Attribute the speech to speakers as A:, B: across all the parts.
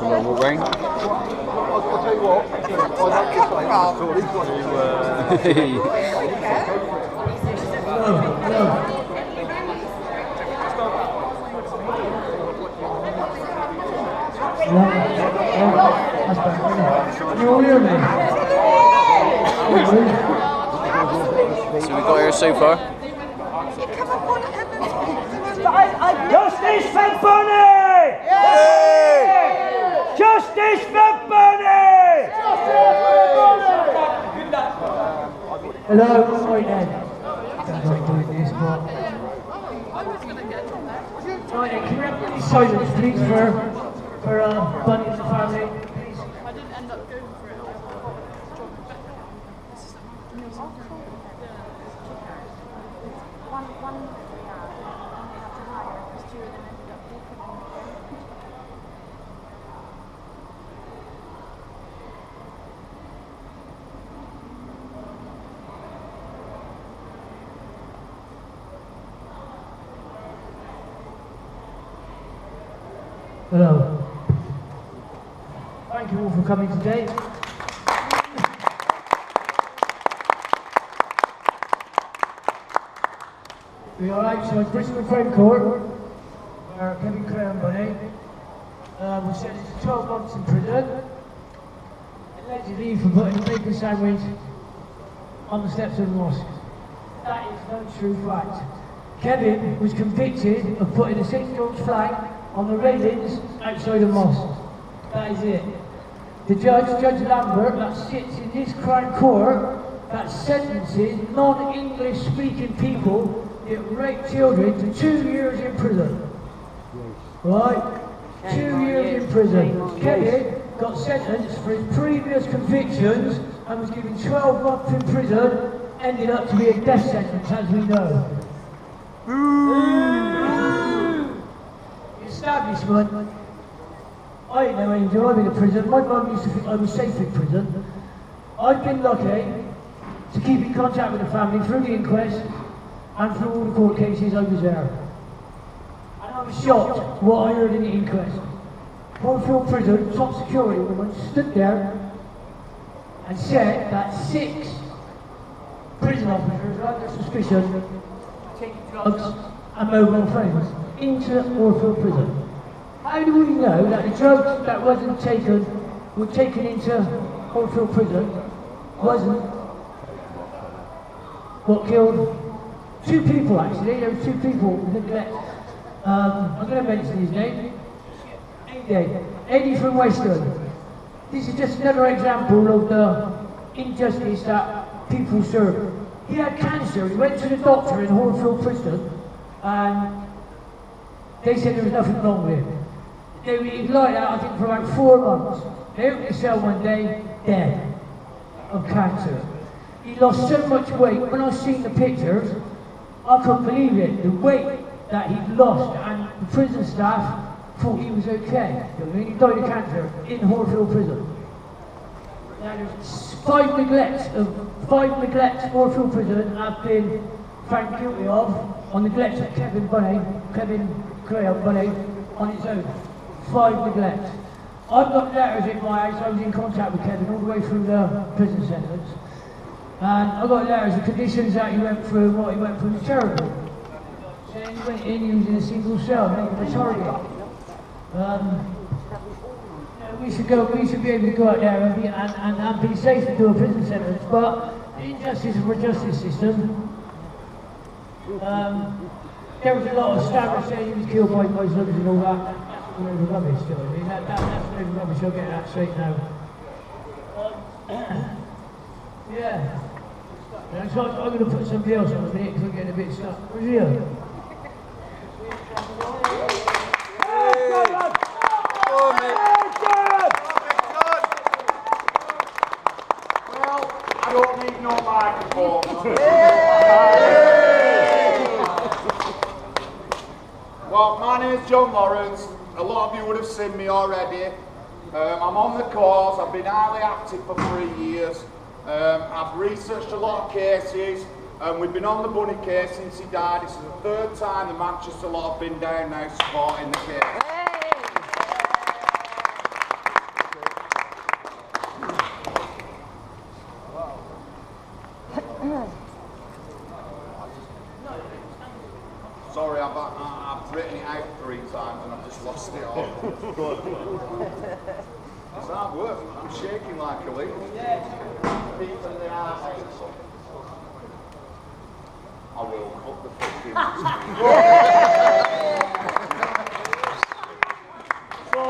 A: Well, Wayne.
B: I'll tell you what.
C: You all hear me?
A: So we got here so far.
C: Justice for Bunny! Yay! Justice for Bunny! Hello, sorry then. I'm not doing this, but... Right then, can we have any silence please for Bunny and the family, please?
D: I didn't end up going for it.
C: Hello. Thank you all for coming today. We are outside Bristol Frame Court, where Kevin Clare and Bunny was sentenced to 12 months in prison, allegedly for putting a bacon sandwich on the steps of the mosque. That is no true fact. Kevin was convicted of putting a St. George flag on the railings outside the mosque. That is it. The judge, Judge Lambert, that sits in this Crown Court, that sentences non-English speaking people that rape children to 2 years in prison. Right? 2 years in prison. Kevin got sentenced for his previous convictions and was given 12 months in prison, ended up to be a death sentence, as we know. The establishment, I ain't no angel, I've been in prison. My mum used to think I was safe in prison. I've been lucky to keep in contact with the family through the inquest and through all the court cases I was there. And I was shocked what I heard in the inquest. Horfield Prison, top security woman, stood there and said that 6 prison officers were under suspicion of taking drugs and mobile phones into Horfield Prison. How do we know that the drugs that were taken into Horfield Prison wasn't what killed 2 people actually? There were 2 people neglect. I'm going to mention his name. Eddie from Western. This is just another example of the injustice that people serve. He had cancer. He went to the doctor in Horfield Prison and they said there was nothing wrong with him. He was like that, I think, for about 4 months. They opened his cell one day, dead of cancer. He lost so much weight. When I seen the pictures, I couldn't believe it. The weight that he'd lost, and the prison staff thought he was okay. I mean, he died of cancer in Horfield Prison. Now there's 5 neglects Horfield Prison have been found guilty of on neglects of Kevin Clare Bunny on his own. 5 neglects. I've got letters in my house. I was in contact with Kevin all the way through the prison sentence. And I got letters, the conditions that he went through and what he went through was terrible. Saying he went in, he was in a single cell, making a target. We should be able to go out there and be safe and do a prison sentence, but the injustice of our justice system, there was a lot of stabbers saying he was killed by Muslims and all that. That's all over rubbish, do you know what I mean? That's over rubbish, I'll get that straight now. Yeah. So I'm going to put somebody else on a minute because I'm getting a bit stuck. Where's he?
B: Well, I don't need no microphone. Well, my name's John Lawrence. A lot of you would have seen me already. I'm on the cause. I've been highly active for 3 years. I've researched a lot of cases, and we've been on the Bunny case since he died. This is the 3rd time the Manchester lot have been down now supporting the case. It's hard work. I'm shaking like a leaf. People in the arse. I will cut the fucking. So,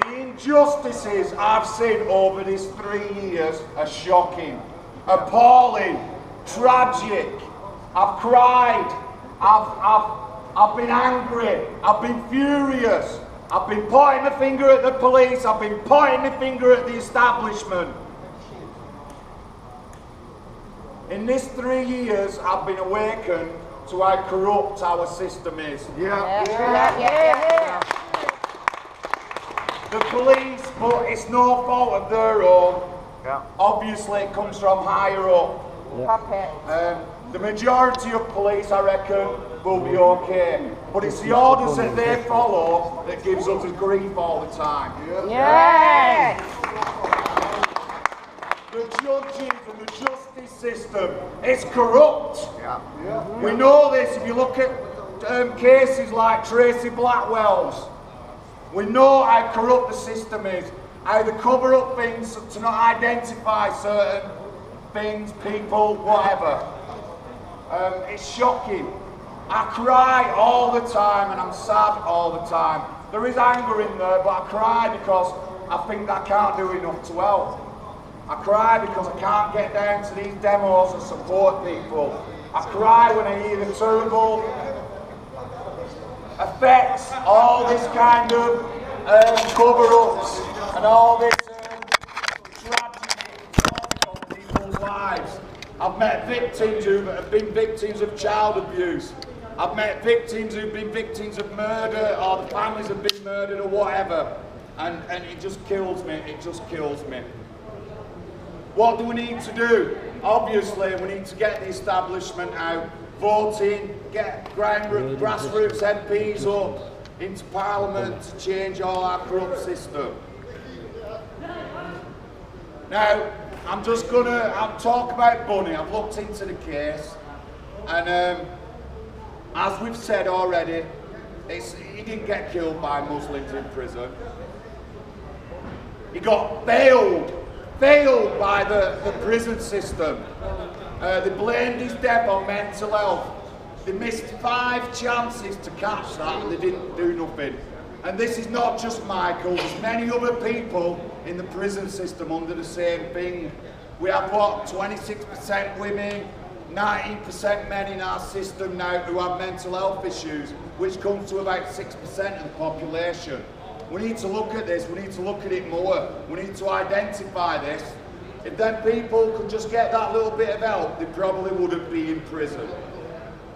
B: the injustices I've seen over these 3 years are shocking, appalling, tragic. I've cried. I've been angry. I've been furious. I've been pointing the finger at the police. I've been pointing the finger at the establishment. In these 3 years, I've been awakened to how corrupt our system is.
E: Yeah.
B: The police, but it's no fault of their own. Obviously, it comes from higher up. The majority of police, I reckon, will be okay. But it's the orders that they follow that gives us the grief all the time.
E: Yes.
B: The judges and the justice system, it's corrupt. We know this if you look at cases like Tracy Blackwell's. We know how corrupt the system is, how they cover up things to not identify certain things, people, whatever. It's shocking. I cry all the time and I'm sad all the time. There is anger in there, but I cry because I think I can't do enough to help. I cry because I can't get down to these demos and support people. I cry when I hear the terrible effects, all this kind of cover-ups and all this tragedy on people's lives. I've met victims who have been victims of child abuse. I've met victims who've been victims of murder, or the families have been murdered or whatever. And it just kills me, it just kills me. What do we need to do? Obviously, we need to get the establishment out, voting, get grassroots MPs up into Parliament to change all our corrupt system. Now, I'm talk about Bunny. I've looked into the case, and as we've said already, he didn't get killed by Muslims in prison. He got failed by the prison system. They blamed his death on mental health. They missed 5 chances to catch that and they didn't do nothing. And this is not just Michael, there's many other people in the prison system under the same thing. We have what, 26% women, 19% men in our system now who have mental health issues, which comes to about 6% of the population. We need to look at this, we need to look at it more, we need to identify this. If them people could just get that little bit of help, they probably wouldn't be in prison.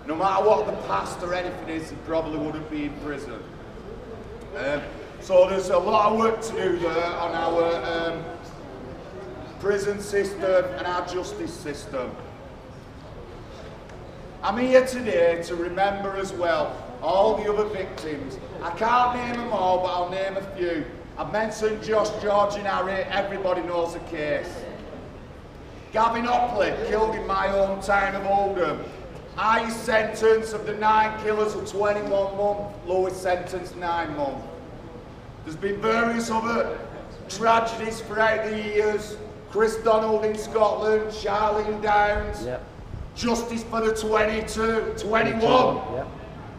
B: No matter what the past or anything is, they probably wouldn't be in prison. So there's a lot of work to do there on our prison system and our justice system. I'm here today to remember as well all the other victims. I can't name them all, but I'll name a few. I've mentioned Josh, George and Harry, everybody knows the case. Gavin Opley, killed in my hometown of Oldham. Highest sentence of the 9 killers of 21 months, lowest sentence 9 months. There's been various other tragedies throughout the years. Chris Donald in Scotland, Charlene Downs, justice for the 21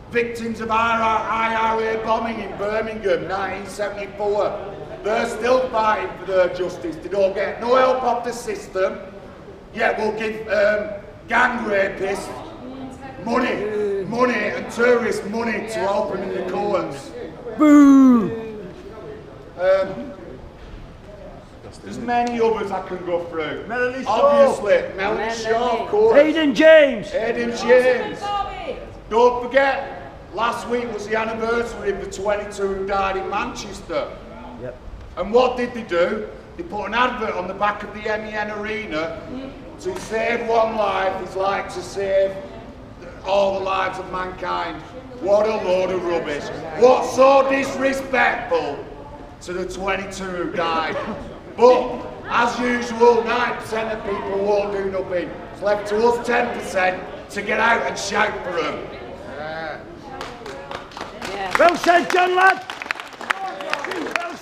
B: victims of IRA bombing in Birmingham, 1974. They're still fighting for their justice. They don't get no help off the system, yet we'll give gang rapists money and tourists money to open in the courts.
E: Boo!
B: There's many others I can go through. Obviously, Melanie Shaw, of course.
E: Aidan James!
B: Don't forget, last week was the anniversary of the 22 who died in Manchester. And what did they do? They put an advert on the back of the MEN Arena to save one life is like to save all the lives of mankind. What a load of rubbish. What's so disrespectful to the 22 who died? But, as usual, 9% of people won't do nothing. It's left to us 10% to get out and shout for them.
E: Well said, John, lad!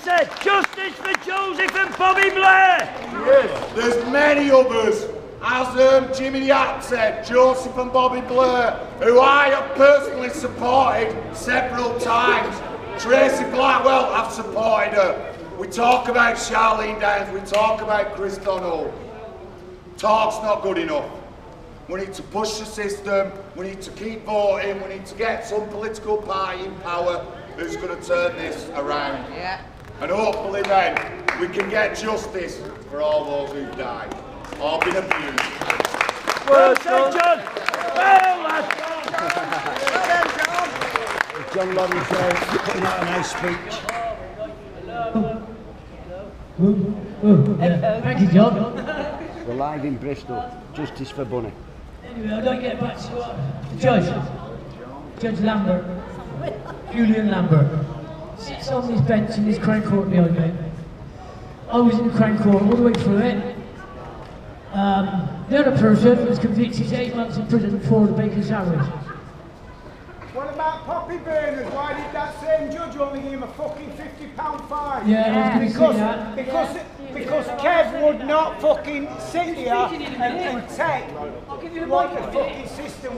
E: said, justice for Joseph and Bobby Blair.
B: Yes, there's many others. As Jimmy the Act said, Joseph and Bobby Blair, who I have personally supported several times. Tracy Blackwell, I've supported her. We talk about Charlene Downs, we talk about Chris Donald. Talk's not good enough. We need to push the system, we need to keep voting, we need to get some political party in power who's going to turn this around.
E: Yeah.
B: And hopefully then we can get justice for all those who've died or been abused.
E: Well done, John. Well, lad.
F: John Lawrence putting out a nice speech.
C: Thank you, John.
F: We're live in Bristol. Justice for Bunny.
C: Anyway, I'd like to get back to the judge. Judge Lambert. Julian Lambert. Sits on his bench in his Crown Court behind me. I was in the Crown Court all the way through it. The other person was convicted to 8 months in prison for the bacon sandwich.
G: What about Poppy Burners? Why did that same judge only give him a fucking £50 fine?
C: Yeah, I was going to say that.
G: Because Kev would not fucking sit here and take what the fucking system